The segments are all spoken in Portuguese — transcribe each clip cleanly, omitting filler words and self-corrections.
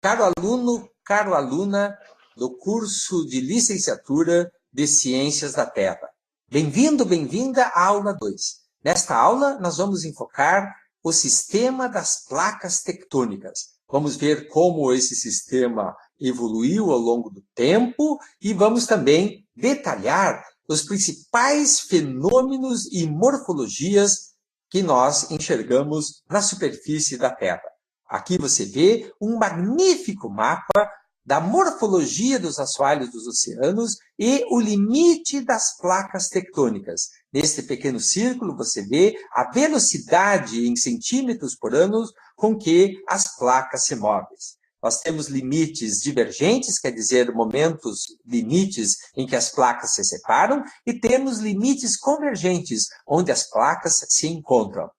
Caro aluno, caro aluna do curso de licenciatura de Ciências da Terra. Bem-vindo, bem-vinda à aula 2. Nesta aula, nós vamos enfocar o sistema das placas tectônicas. Vamos ver como esse sistema evoluiu ao longo do tempo e vamos também detalhar os principais fenômenos e morfologias que nós enxergamos na superfície da Terra. Aqui você vê um magnífico mapa da morfologia dos assoalhos dos oceanos e o limite das placas tectônicas. Neste pequeno círculo, você vê a velocidade em centímetros por ano com que as placas se movem. Nós temos limites divergentes, quer dizer, momentos, limites em que as placas se separam, e temos limites convergentes, onde as placas se encontram.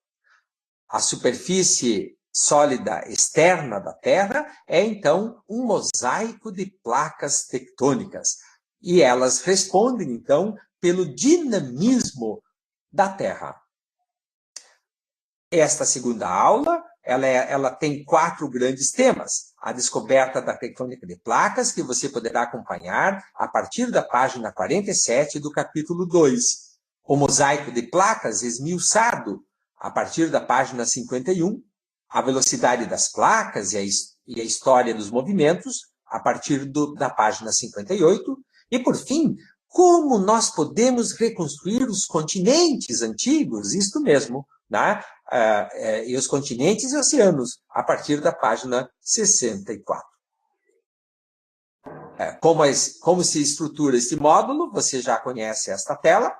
A superfície sólida externa da Terra é, então, um mosaico de placas tectônicas. E elas respondem, então, pelo dinamismo da Terra. Esta segunda aula, ela tem 4 grandes temas. A descoberta da tectônica de placas, que você poderá acompanhar a partir da página 47 do capítulo 2. O mosaico de placas esmiuçado, a partir da página 51, a velocidade das placas e a história dos movimentos, a partir da página 58, e, por fim, como nós podemos reconstruir os continentes antigos, isto mesmo, né? E os continentes e oceanos, a partir da página 64. Como se estrutura esse módulo, você já conhece esta tela,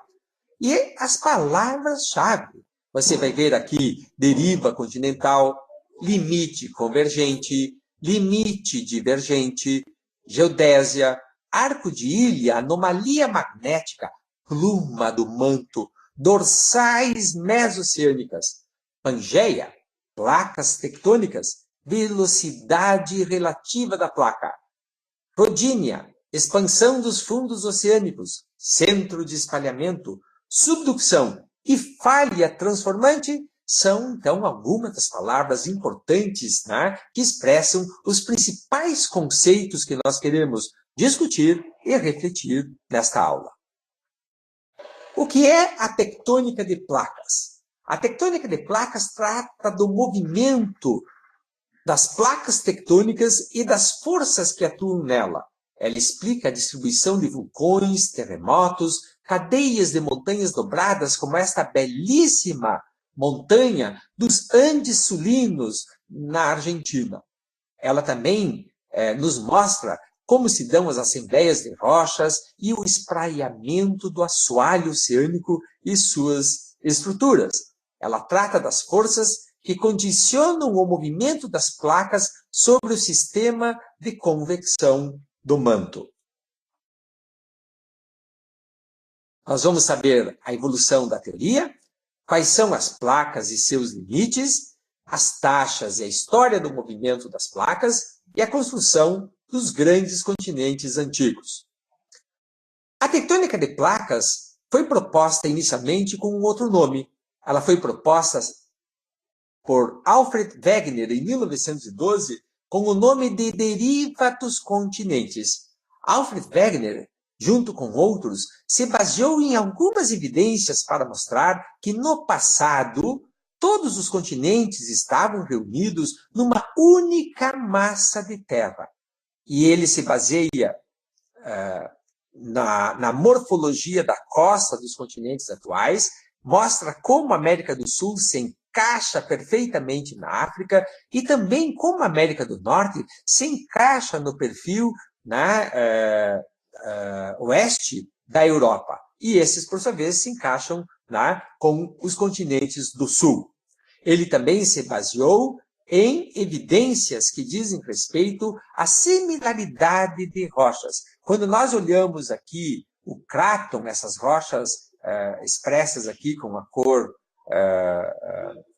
e as palavras-chave. Você vai ver aqui deriva continental, limite convergente, limite divergente, geodésia, arco de ilha, anomalia magnética, pluma do manto, dorsais mesoceânicas, Pangeia, placas tectônicas, velocidade relativa da placa, Rodínia, expansão dos fundos oceânicos, centro de espalhamento, subducção e falha transformante são, então, algumas das palavras importantes, né, que expressam os principais conceitos que nós queremos discutir e refletir nesta aula. O que é a tectônica de placas? A tectônica de placas trata do movimento das placas tectônicas e das forças que atuam nela. Ela explica a distribuição de vulcões, terremotos, cadeias de montanhas dobradas, como esta belíssima montanha dos Andes Sulinos, na Argentina. Ela também nos mostra como se dão as assembleias de rochas e o espraiamento do assoalho oceânico e suas estruturas. Ela trata das forças que condicionam o movimento das placas sobre o sistema de convecção do manto. Nós vamos saber a evolução da teoria, quais são as placas e seus limites, as taxas e a história do movimento das placas e a construção dos grandes continentes antigos. A tectônica de placas foi proposta inicialmente com um outro nome. Ela foi proposta por Alfred Wegener em 1912 com o nome de deriva dos continentes. Alfred Wegener, junto com outros, se baseou em algumas evidências para mostrar que no passado todos os continentes estavam reunidos numa única massa de terra. E ele se baseia na morfologia da costa dos continentes atuais, mostra como a América do Sul se encaixa perfeitamente na África e também como a América do Norte se encaixa no perfil oeste da Europa. E esses, por sua vez, se encaixam com os continentes do Sul. Ele também se baseou em evidências que dizem respeito à similaridade de rochas. Quando nós olhamos aqui o cráton, essas rochas expressas aqui com a cor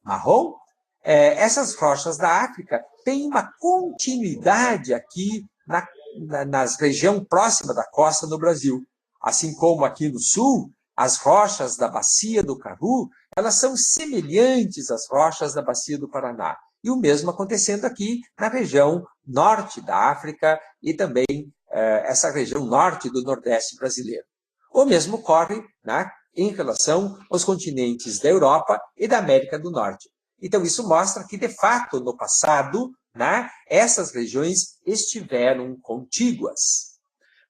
marrom, essas rochas da África têm uma continuidade aqui na região próxima da costa do Brasil. Assim como aqui no sul, as rochas da bacia do Karoo, elas são semelhantes às rochas da bacia do Paraná. E o mesmo acontecendo aqui na região norte da África e também essa região norte do Nordeste brasileiro. O mesmo ocorre, né, em relação aos continentes da Europa e da América do Norte. Então, isso mostra que, de fato, no passado, né, essas regiões estiveram contíguas.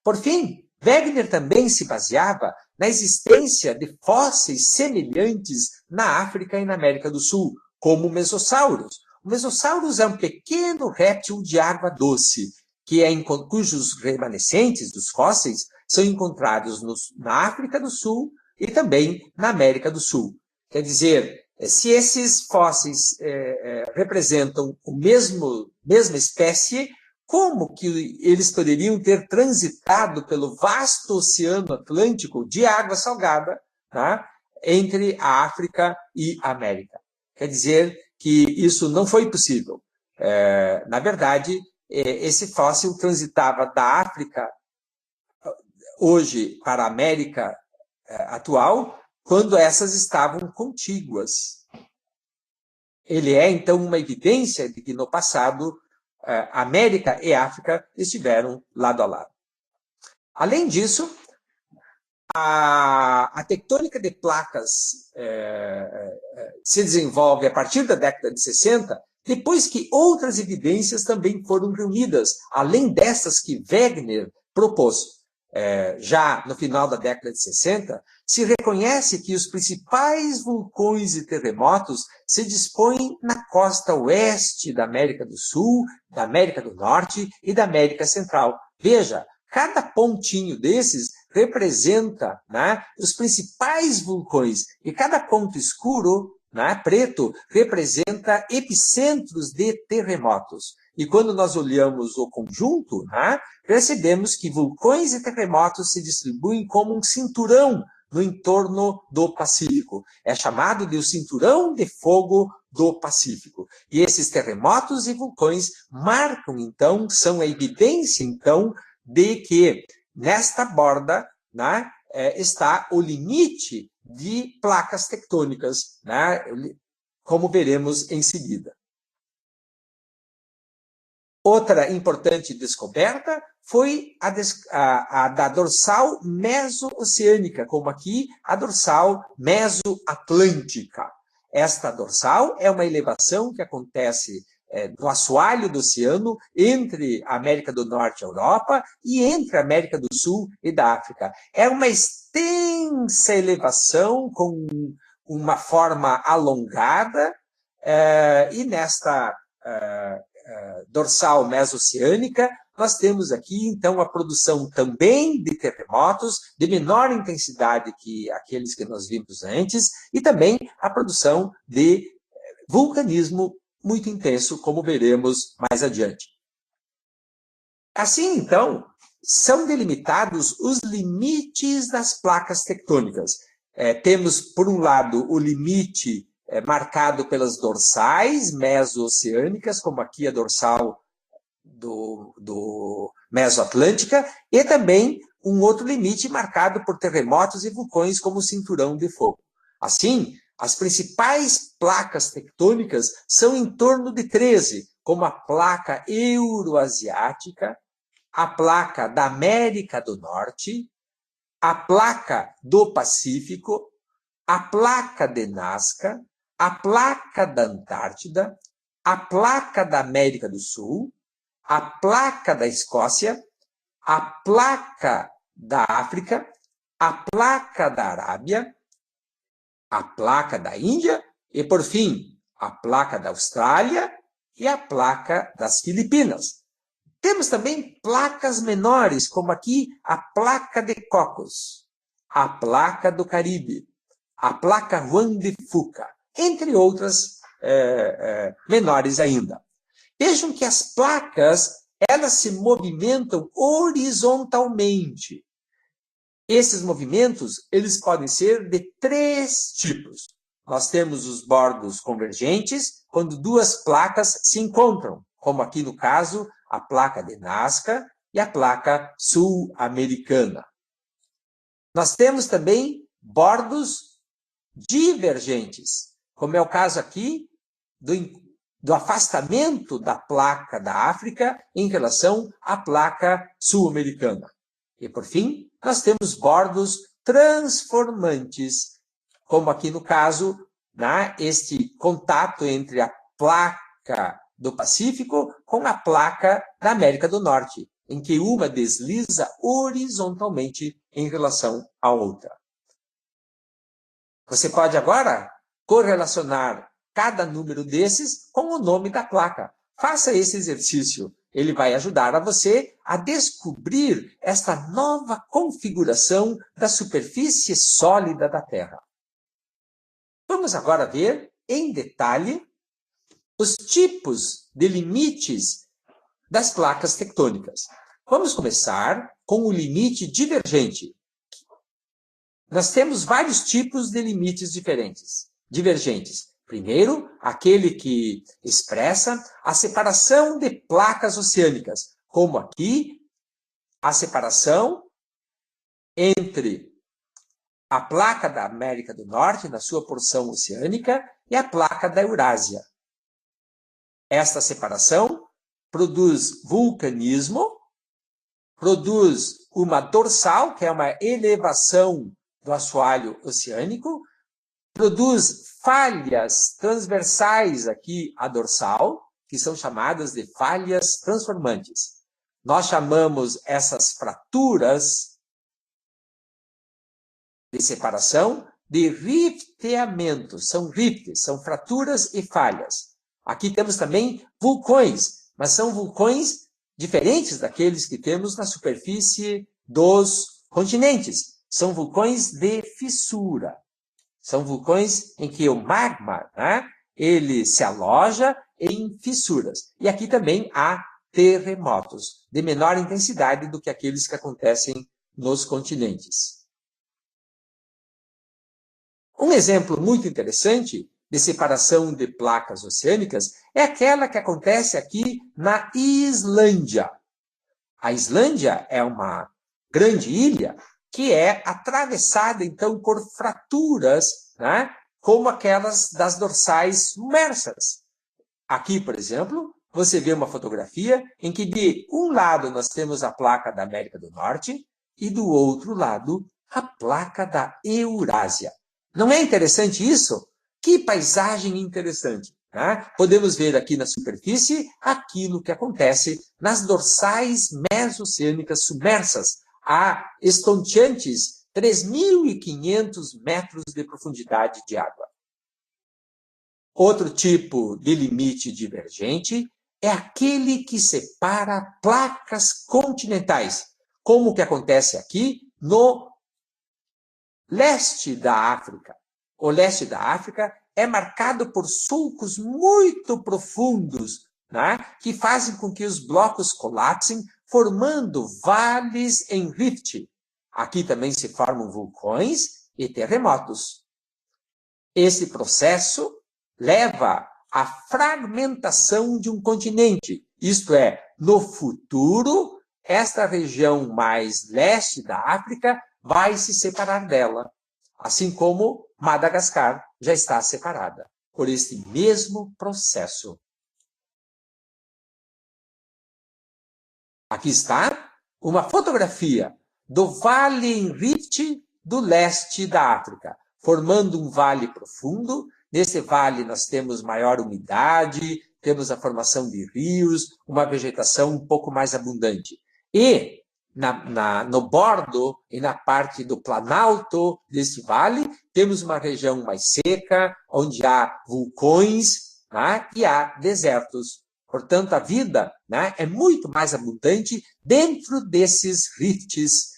Por fim, Wegener também se baseava na existência de fósseis semelhantes na África e na América do Sul, como o Mesossauros. O Mesossauros é um pequeno réptil de água doce, cujos remanescentes dos fósseis são encontrados na África do Sul e também na América do Sul. Quer dizer, se esses fósseis representam mesma espécie, como que eles poderiam ter transitado pelo vasto Oceano Atlântico de água salgada, né, entre a África e a América? Quer dizer que isso não foi possível. Na verdade, esse fóssil transitava da África hoje para a América atual, quando essas estavam contíguas. Ele é, então, uma evidência de que no passado América e África estiveram lado a lado. Além disso, a tectônica de placas se desenvolve a partir da década de 60, depois que outras evidências também foram reunidas, além dessas que Wegener propôs. Já no final da década de 60, se reconhece que os principais vulcões e terremotos se dispõem na costa oeste da América do Sul, da América do Norte e da América Central. Veja, cada pontinho desses representa, né, os principais vulcões, e cada ponto escuro, né, preto, representa epicentros de terremotos. E quando nós olhamos o conjunto, né, percebemos que vulcões e terremotos se distribuem como um cinturão no entorno do Pacífico. É chamado de o cinturão de fogo do Pacífico. E esses terremotos e vulcões marcam, então, são a evidência, então, de que nesta borda, né, está o limite de placas tectônicas, né, como veremos em seguida. Outra importante descoberta foi a da dorsal meso-oceânica, como aqui a dorsal meso-atlântica. Esta dorsal é uma elevação que acontece no assoalho do oceano entre a América do Norte e a Europa e entre a América do Sul e da África. É uma extensa elevação com uma forma alongada e nesta dorsal meso-oceânica, nós temos aqui, então, a produção também de terremotos de menor intensidade que aqueles que nós vimos antes e também a produção de vulcanismo muito intenso, como veremos mais adiante. Assim, então, são delimitados os limites das placas tectônicas. Temos, por um lado, o limite marcado pelas dorsais meso-oceânicas, como aqui a dorsal do Mesoatlântica, e também um outro limite marcado por terremotos e vulcões, como o Cinturão de Fogo. Assim, as principais placas tectônicas são em torno de 13, como a placa euroasiática, a placa da América do Norte, a placa do Pacífico, a placa de Nazca, a placa da Antártida, a placa da América do Sul, a placa da Escócia, a placa da África, a placa da Arábia, a placa da Índia e, por fim, a placa da Austrália e a placa das Filipinas. Temos também placas menores, como aqui a placa de Cocos, a placa do Caribe, a placa Juan de Fuca, entre outras menores ainda. Vejam que as placas, elas se movimentam horizontalmente. Esses movimentos, eles podem ser de 3 tipos. Nós temos os bordos convergentes, quando duas placas se encontram, como aqui no caso, a placa de Nazca e a placa sul-americana. Nós temos também bordos divergentes, como é o caso aqui do afastamento da placa da África em relação à placa sul-americana. E, por fim, nós temos bordos transformantes, como aqui no caso, este contato entre a placa do Pacífico com a placa da América do Norte, em que uma desliza horizontalmente em relação à outra. Você pode agora correlacionar cada número desses com o nome da placa. Faça esse exercício. Ele vai ajudar a você a descobrir esta nova configuração da superfície sólida da Terra. Vamos agora ver, em detalhe, os tipos de limites das placas tectônicas. Vamos começar com o limite divergente. Nós temos vários tipos de limites divergentes. Primeiro, aquele que expressa a separação de placas oceânicas, como aqui, a separação entre a placa da América do Norte, na sua porção oceânica, e a placa da Eurásia. Esta separação produz vulcanismo, produz uma dorsal, que é uma elevação do assoalho oceânico, produz falhas transversais aqui à dorsal, que são chamadas de falhas transformantes. Nós chamamos essas fraturas de separação de rifteamento. São riftes, são fraturas e falhas. Aqui temos também vulcões, mas são vulcões diferentes daqueles que temos na superfície dos continentes. São vulcões de fissura. São vulcões em que o magma, ele se aloja em fissuras. E aqui também há terremotos, de menor intensidade do que aqueles que acontecem nos continentes. Um exemplo muito interessante de separação de placas oceânicas é aquela que acontece aqui na Islândia. A Islândia é uma grande ilha que é atravessada, então, por fraturas, como aquelas das dorsais submersas. Aqui, por exemplo, você vê uma fotografia em que de um lado nós temos a placa da América do Norte e do outro lado a placa da Eurásia. Não é interessante isso? Que paisagem interessante! Podemos ver aqui na superfície aquilo que acontece nas dorsais mesoceânicas submersas, a estonteantes 3.500 metros de profundidade de água. Outro tipo de limite divergente é aquele que separa placas continentais, como o que acontece aqui no leste da África. O leste da África é marcado por sulcos muito profundos, que fazem com que os blocos colapsem, formando vales em rift. Aqui também se formam vulcões e terremotos. Esse processo leva à fragmentação de um continente. Isto é, no futuro, esta região mais leste da África vai se separar dela, assim como Madagascar já está separada por este mesmo processo. Aqui está uma fotografia do Vale em Rift do leste da África, formando um vale profundo. Nesse vale nós temos maior umidade, temos a formação de rios, uma vegetação um pouco mais abundante. E no bordo e na parte do planalto desse vale, temos uma região mais seca, onde há vulcões, e há desertos. Portanto, a vida é muito mais abundante dentro desses rifts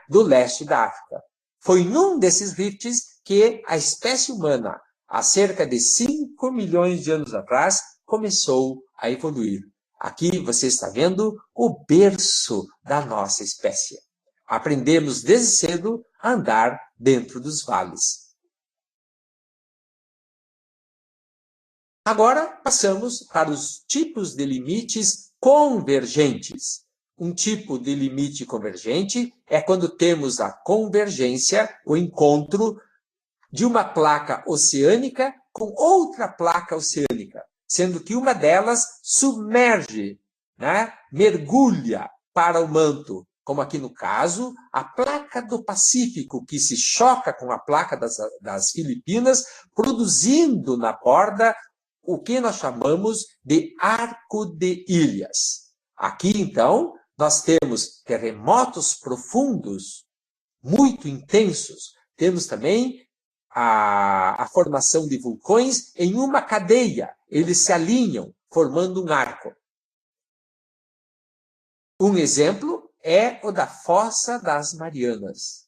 do leste da África. Foi num desses rifts que a espécie humana, há cerca de 5 milhões de anos atrás, começou a evoluir. Aqui você está vendo o berço da nossa espécie. Aprendemos desde cedo a andar dentro dos vales. Agora passamos para os tipos de limites convergentes. Um tipo de limite convergente é quando temos a convergência, o encontro de uma placa oceânica com outra placa oceânica, sendo que uma delas submerge, né, mergulha para o manto, como aqui no caso, a placa do Pacífico, que se choca com a placa das Filipinas, produzindo na borda o que nós chamamos de arco de ilhas. Aqui, então, nós temos terremotos profundos, muito intensos. Temos também a formação de vulcões em uma cadeia. Eles se alinham, formando um arco. Um exemplo é o da Fossa das Marianas.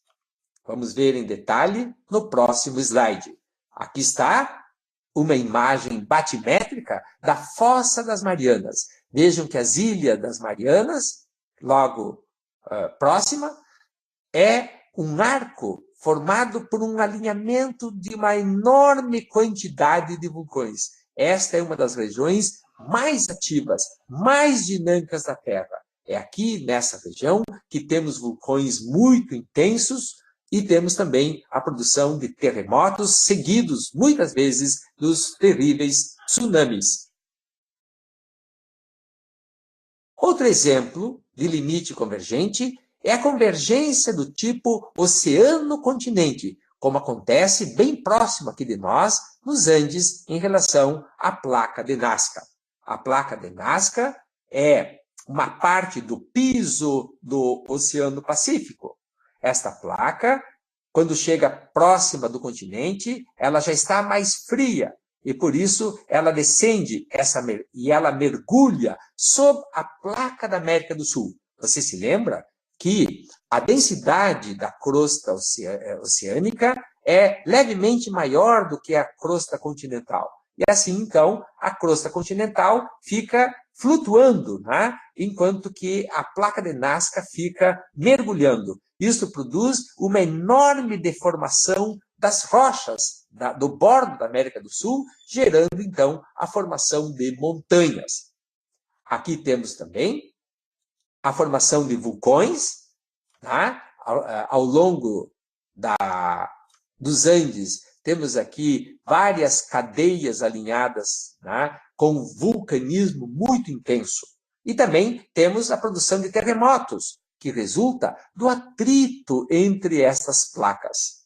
Vamos ver em detalhe no próximo slide. Aqui está uma imagem batimétrica da Fossa das Marianas. Vejam que as Ilhas das Marianas, logo próxima, é um arco formado por um alinhamento de uma enorme quantidade de vulcões. Esta é uma das regiões mais ativas, mais dinâmicas da Terra. É aqui, nessa região, que temos vulcões muito intensos e temos também a produção de terremotos seguidos, muitas vezes, dos terríveis tsunamis. Outro exemplo de limite convergente é a convergência do tipo oceano-continente, como acontece bem próximo aqui de nós, nos Andes, em relação à placa de Nazca. A placa de Nazca é uma parte do piso do Oceano Pacífico. Esta placa, quando chega próxima do continente, ela já está mais fria, e por isso ela descende e ela mergulha sob a placa da América do Sul. Você se lembra que a densidade da crosta oceânica é levemente maior do que a crosta continental. E assim, então, a crosta continental fica flutuando, né? Enquanto que a placa de Nazca fica mergulhando. Isso produz uma enorme deformação das rochas do bordo da América do Sul, gerando, então, a formação de montanhas. Aqui temos também a formação de vulcões, tá? Ao longo dos Andes, temos aqui várias cadeias alinhadas, né? Com vulcanismo muito intenso. E também temos a produção de terremotos, que resulta do atrito entre estas placas.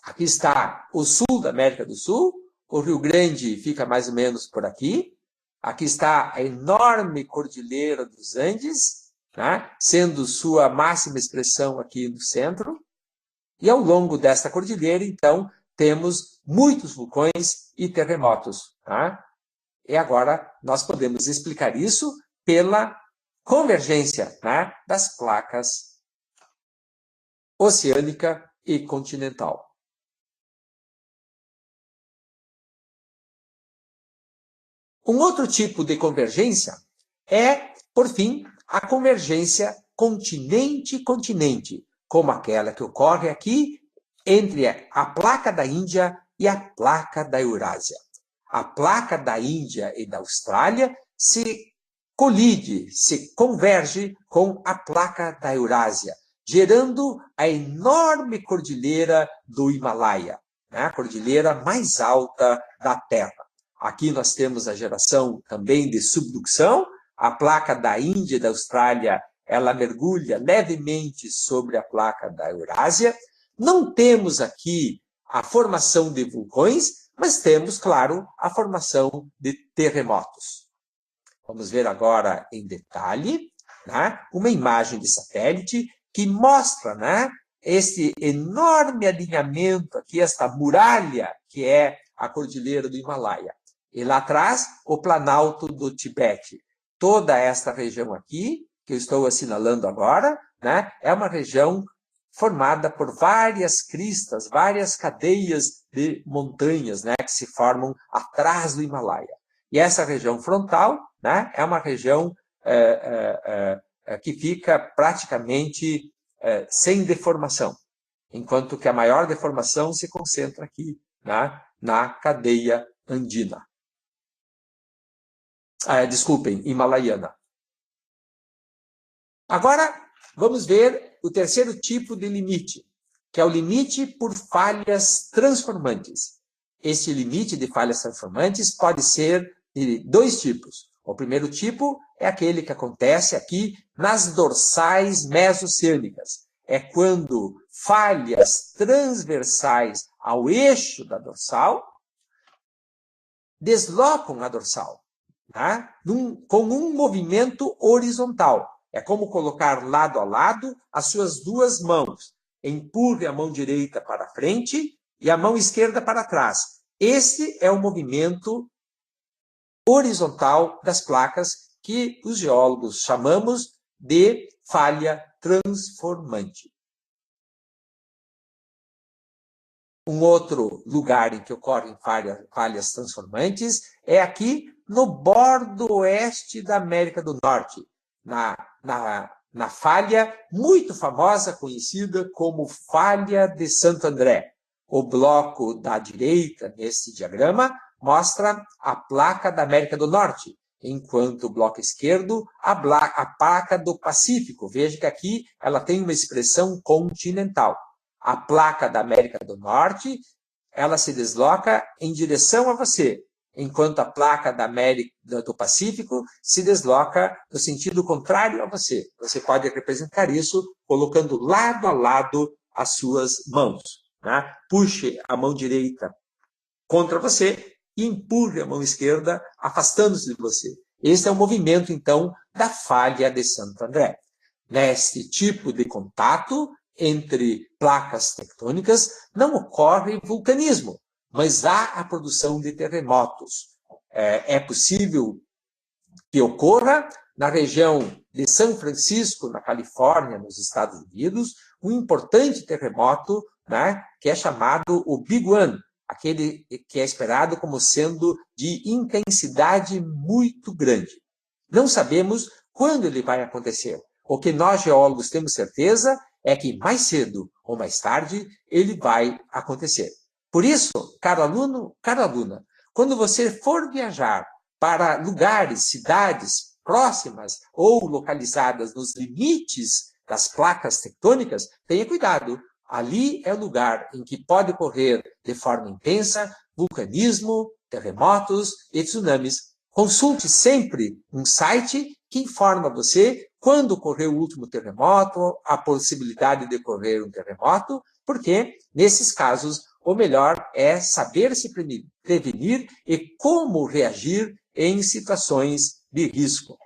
Aqui está o sul da América do Sul, o Rio Grande fica mais ou menos por aqui. Aqui está a enorme Cordilheira dos Andes, né, sendo sua máxima expressão aqui no centro. E ao longo desta cordilheira, então, temos muitos vulcões e terremotos. Tá? E agora nós podemos explicar isso pela convergência, né, das placas oceânica e continental. Um outro tipo de convergência é, por fim, a convergência continente-continente, como aquela que ocorre aqui entre a placa da Índia e a placa da Eurásia. A placa da Índia e da Austrália se colide, se converge com a placa da Eurásia, gerando a enorme cordilheira do Himalaia, né? A cordilheira mais alta da Terra. Aqui nós temos a geração também de subducção. A placa da Índia e da Austrália, ela mergulha levemente sobre a placa da Eurásia. Não temos aqui a formação de vulcões, mas temos, claro, a formação de terremotos. Vamos ver agora em detalhe, né, uma imagem de satélite que mostra, né, esse enorme alinhamento aqui, esta muralha que é a Cordilheira do Himalaia. E lá atrás, o Planalto do Tibete. Toda esta região aqui, que eu estou assinalando agora, né, é uma região formada por várias cristas, várias cadeias de montanhas, né, que se formam atrás do Himalaia. E essa região frontal, né, é uma região que fica praticamente sem deformação, enquanto que a maior deformação se concentra aqui, né, na cadeia andina. Desculpem, himalaiana. Agora, vamos ver o terceiro tipo de limite, que é o limite por falhas transformantes. Este limite de falhas transformantes pode ser de dois tipos. O primeiro tipo é aquele que acontece aqui nas dorsais mesocênicas. É quando falhas transversais ao eixo da dorsal deslocam a dorsal, tá? Com um movimento horizontal. É como colocar lado a lado as suas duas mãos. Empurre a mão direita para frente e a mão esquerda para trás. Esse é o movimento horizontal das placas que os geólogos chamamos de falha transformante. Um outro lugar em que ocorrem falhas transformantes é aqui no bordo oeste da América do Norte, na falha muito famosa, conhecida como falha de Santo André. O bloco da direita, nesse diagrama, mostra a placa da América do Norte, enquanto o bloco esquerdo, a placa do Pacífico. Veja que aqui ela tem uma expressão continental. A placa da América do Norte, ela se desloca em direção a você, enquanto a placa da América do Pacífico se desloca no sentido contrário a você. Você pode representar isso colocando lado a lado as suas mãos, né? Puxe a mão direita contra você e empurre a mão esquerda afastando-se de você. Esse é o movimento, então, da falha de Santo André. Neste tipo de contato entre placas tectônicas não ocorre vulcanismo, mas há a produção de terremotos. É possível que ocorra na região de São Francisco, na Califórnia, nos Estados Unidos, um importante terremoto, né, que é chamado o Big One, aquele que é esperado como sendo de intensidade muito grande. Não sabemos quando ele vai acontecer. O que nós, geólogos, temos certeza é que mais cedo ou mais tarde ele vai acontecer. Por isso, caro aluno, cara aluna, quando você for viajar para lugares, cidades próximas ou localizadas nos limites das placas tectônicas, tenha cuidado. Ali é o lugar em que pode ocorrer de forma intensa vulcanismo, terremotos e tsunamis. Consulte sempre um site que informa você quando ocorreu o último terremoto, a possibilidade de ocorrer um terremoto, porque, nesses casos, o melhor é saber se prevenir e como reagir em situações de risco.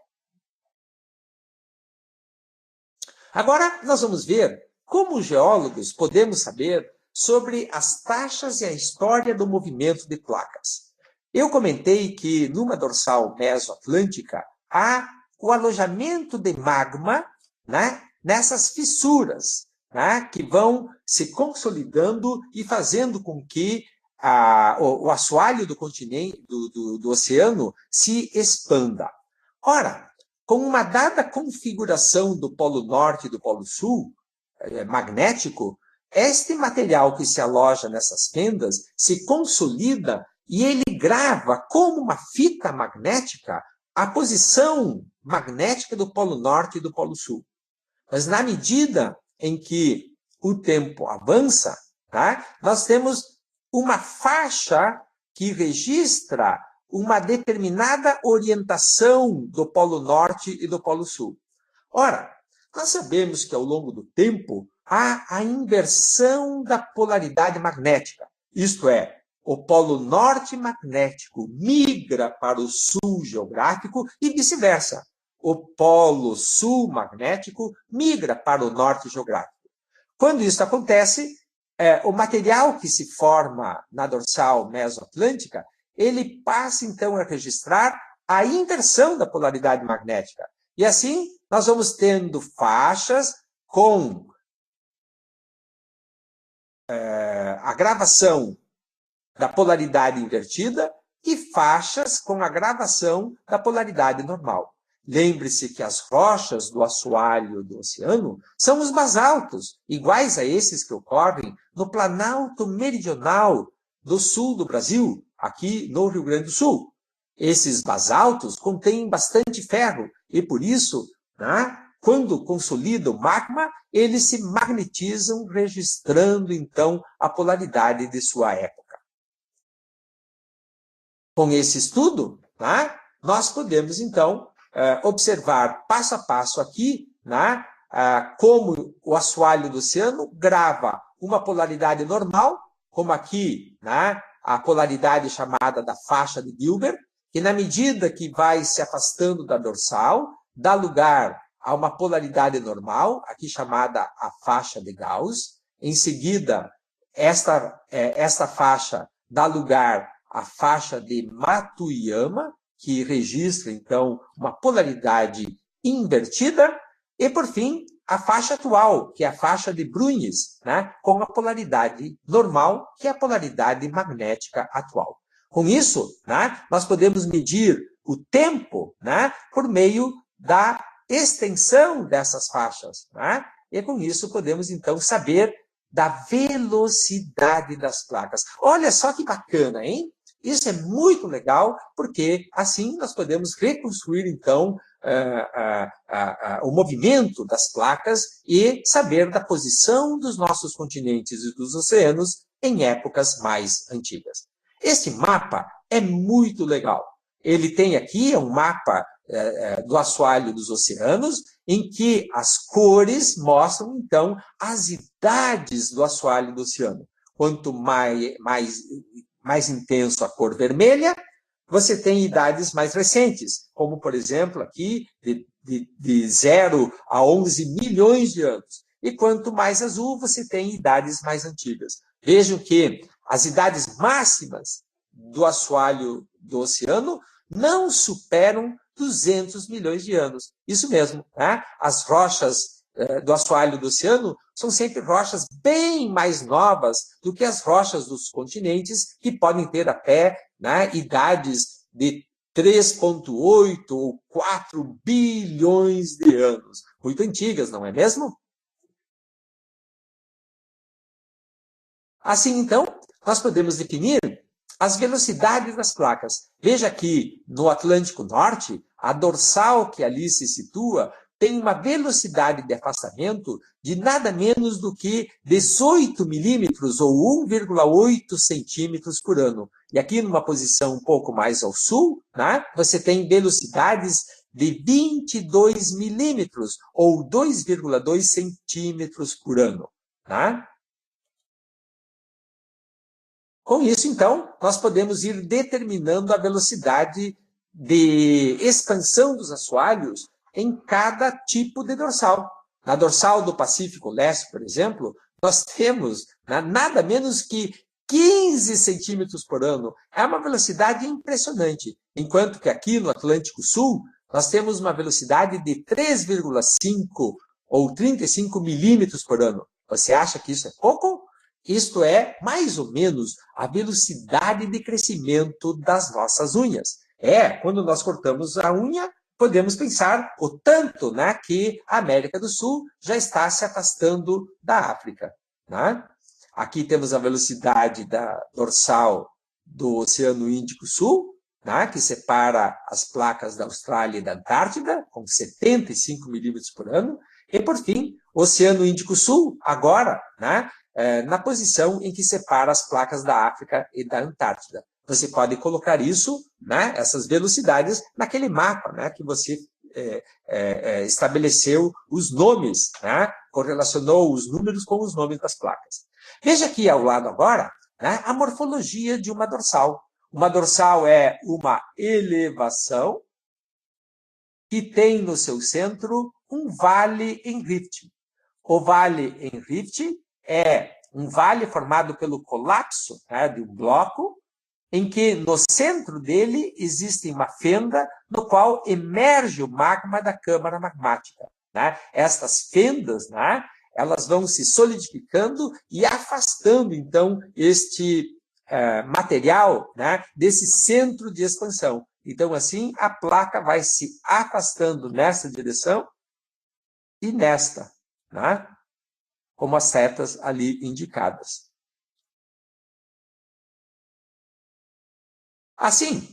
Agora, nós vamos ver como geólogos podemos saber sobre as taxas e a história do movimento de placas. Eu comentei que numa dorsal mesoatlântica há o alojamento de magma, né, nessas fissuras, né, que vão se consolidando e fazendo com que o assoalho do continente, do oceano, se expanda. Ora, com uma dada configuração do Polo Norte e do Polo Sul, magnético, este material que se aloja nessas fendas se consolida e ele grava como uma fita magnética a posição magnética do Polo Norte e do Polo Sul. Mas na medida em que o tempo avança, tá, nós temos uma faixa que registra uma determinada orientação do Polo Norte e do Polo Sul. Ora, nós sabemos que ao longo do tempo há a inversão da polaridade magnética, isto é, o polo norte magnético migra para o sul geográfico e vice-versa. O polo sul magnético migra para o norte geográfico. Quando isso acontece, o material que se forma na dorsal mesoatlântica, ele passa então a registrar a inversão da polaridade magnética. E assim, nós vamos tendo faixas com a gravação da polaridade invertida e faixas com a gravação da polaridade normal. Lembre-se que as rochas do assoalho do oceano são os basaltos, iguais a esses que ocorrem no Planalto Meridional do sul do Brasil, aqui no Rio Grande do Sul. Esses basaltos contêm bastante ferro e, por isso, né, quando consolida o magma, eles se magnetizam, registrando, então, a polaridade de sua época. Com esse estudo, né, nós podemos, então, observar passo a passo aqui, né, como o assoalho do oceano grava uma polaridade normal, como aqui, né, a polaridade chamada da faixa de Gilbert, que na medida que vai se afastando da dorsal, dá lugar a uma polaridade normal, aqui chamada a faixa de Gauss. Em seguida, esta faixa dá lugar à faixa de Matuyama, que registra, então, uma polaridade invertida. E, por fim, a faixa atual, que é a faixa de Brunhes, né, com a polaridade normal, que é a polaridade magnética atual. Com isso, né, nós podemos medir o tempo, né, por meio da extensão dessas faixas. Né? E com isso podemos, então, saber da velocidade das placas. Olha só que bacana, hein? Isso é muito legal, porque assim nós podemos reconstruir, então, o movimento das placas e saber da posição dos nossos continentes e dos oceanos em épocas mais antigas. Este mapa é muito legal. Ele tem aqui um mapa do assoalho dos oceanos, em que as cores mostram, então, as idades do assoalho do oceano. Quanto mais intenso a cor vermelha, você tem idades mais recentes, como, por exemplo, aqui, de 0 a 11 milhões de anos. E quanto mais azul, você tem idades mais antigas. Vejam que as idades máximas do assoalho do oceano não superam 200 milhões de anos. Isso mesmo, né? As rochas do assoalho do oceano são sempre rochas bem mais novas do que as rochas dos continentes, que podem ter até, né, idades de 3,8 ou 4 bilhões de anos. Muito antigas, não é mesmo? Assim, então, nós podemos definir as velocidades das placas. Veja que no Atlântico Norte, a dorsal que ali se situa tem uma velocidade de afastamento de nada menos do que 18 milímetros ou 1,8 centímetros por ano. E aqui numa posição um pouco mais ao sul, né, você tem velocidades de 22 milímetros ou 2,2 centímetros por ano. Né? Com isso, então, nós podemos ir determinando a velocidade de expansão dos assoalhos em cada tipo de dorsal. Na dorsal do Pacífico Leste, por exemplo, nós temos nada menos que 15 centímetros por ano. É uma velocidade impressionante. Enquanto que aqui no Atlântico Sul, nós temos uma velocidade de 3,5 ou 35 milímetros por ano. Você acha que isso é pouco? Isto é, mais ou menos, a velocidade de crescimento das nossas unhas. Quando nós cortamos a unha, podemos pensar o tanto, né, que a América do Sul já está se afastando da África. Né? Aqui temos a velocidade da dorsal do Oceano Índico Sul, né, que separa as placas da Austrália e da Antártida, com 75 milímetros por ano. E, por fim, o Oceano Índico Sul, agora, né, na posição em que separa as placas da África e da Antártida. Você pode colocar isso, né, essas velocidades, naquele mapa, né, que você estabeleceu os nomes, né, correlacionou os números com os nomes das placas. Veja aqui ao lado agora, né, a morfologia de uma dorsal. Uma dorsal é uma elevação que tem no seu centro um vale em rift. O vale em rift é um vale formado pelo colapso, né, de um bloco, em que no centro dele existe uma fenda no qual emerge o magma da câmara magmática. Né? Estas fendas, né, elas vão se solidificando e afastando, então, este material, né, desse centro de expansão. Então, assim, a placa vai se afastando nessa direção e nesta, né? Como as setas ali indicadas. Assim,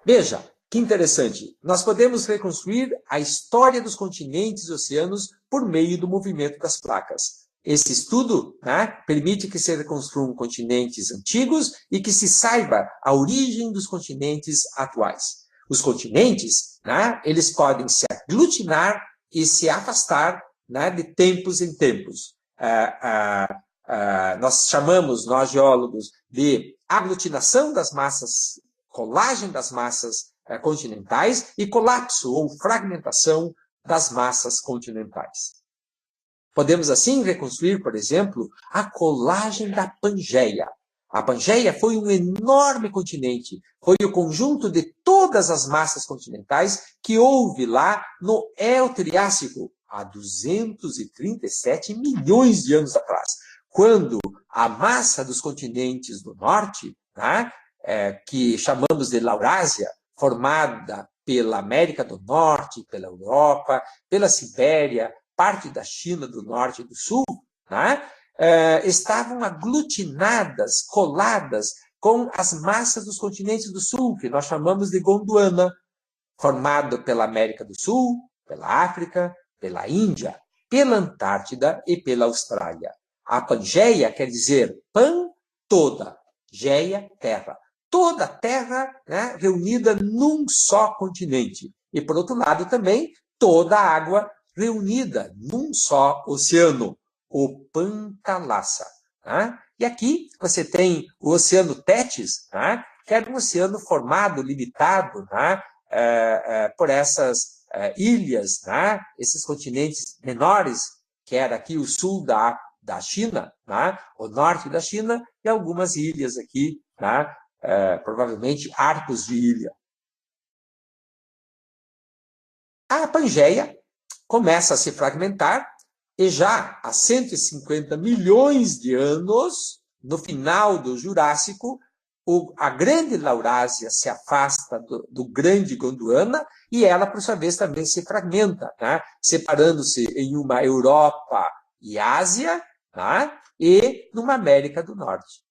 veja, Que interessante. Nós podemos reconstruir a história dos continentes e oceanos por meio do movimento das placas. Esse estudo, né, permite que se reconstruam continentes antigos e que se saiba a origem dos continentes atuais. Os continentes, né, eles podem se aglutinar e se afastar, né, de tempos em tempos. Nós chamamos, nós geólogos, de aglutinação das massas, colagem das massas continentais e colapso ou fragmentação das massas continentais. Podemos assim reconstruir, por exemplo, a colagem da Pangeia. A Pangeia foi um enorme continente, foi o conjunto de todas as massas continentais que houve lá no Eotriássico, há 237 milhões de anos atrás, quando a massa dos continentes do norte, né, que chamamos de Laurásia, formada pela América do Norte, pela Europa, pela Sibéria, parte da China do Norte e do Sul, né, estavam aglutinadas, coladas com as massas dos continentes do Sul, que nós chamamos de Gondwana, formado pela América do Sul, pela África, pela Índia, pela Antártida e pela Austrália. A Pangeia quer dizer pan, toda, geia, terra. Toda a terra, né, reunida num só continente. E, por outro lado, também toda a água reunida num só oceano, o Pantalassa. Né? E aqui você tem o Oceano Tétis, né, que era um oceano formado, limitado, né, por essas ilhas, né, esses continentes menores, que era aqui o sul da China, né, o norte da China, e algumas ilhas aqui, né, provavelmente arcos de ilha. A Pangeia começa a se fragmentar e já há 150 milhões de anos, no final do Jurássico, a grande Laurásia se afasta do grande Gondwana e ela, por sua vez, também se fragmenta, né? Separando-se em uma Europa e Ásia, né? E numa América do Norte.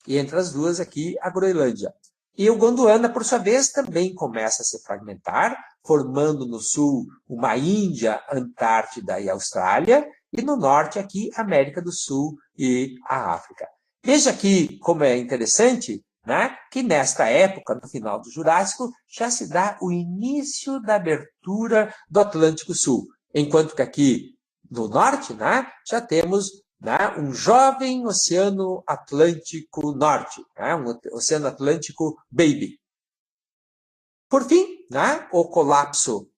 E entre as duas aqui, a Groenlândia. E o Gondwana, por sua vez, também começa a se fragmentar, formando no sul uma Índia, Antártida e Austrália, e no norte aqui, América do Sul e a África. Veja aqui como é interessante, né, que nesta época, no final do Jurássico, já se dá o início da abertura do Atlântico Sul, enquanto que aqui no norte, né, já temos, né, um jovem Oceano Atlântico Norte, né, um Oceano Atlântico Baby. Por fim, né, o colapso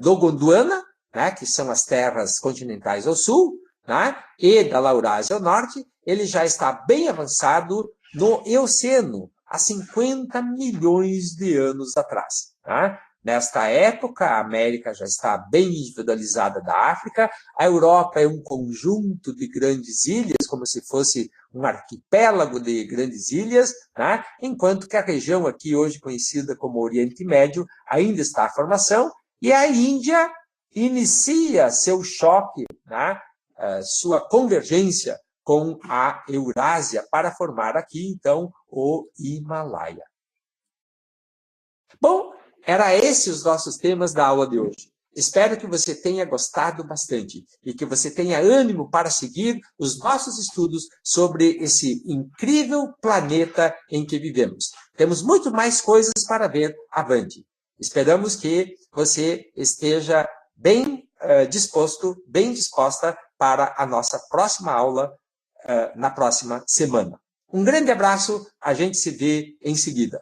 do Gondwana, né, que são as terras continentais ao sul, né, e da Laurásia ao norte, ele já está bem avançado no Eoceno, há 50 milhões de anos atrás. Né? Nesta época, a América já está bem individualizada da África, a Europa é um conjunto de grandes ilhas, como se fosse um arquipélago de grandes ilhas, né? Enquanto que a região aqui hoje conhecida como Oriente Médio ainda está em formação, e a Índia inicia seu choque, né? Sua convergência com a Eurásia para formar aqui, então, o Himalaia. Bom, era esses os nossos temas da aula de hoje. Espero que você tenha gostado bastante e que você tenha ânimo para seguir os nossos estudos sobre esse incrível planeta em que vivemos. Temos muito mais coisas para ver avante. Esperamos que você esteja bem disposto, bem disposta para a nossa próxima aula na próxima semana. Um grande abraço, a gente se vê em seguida.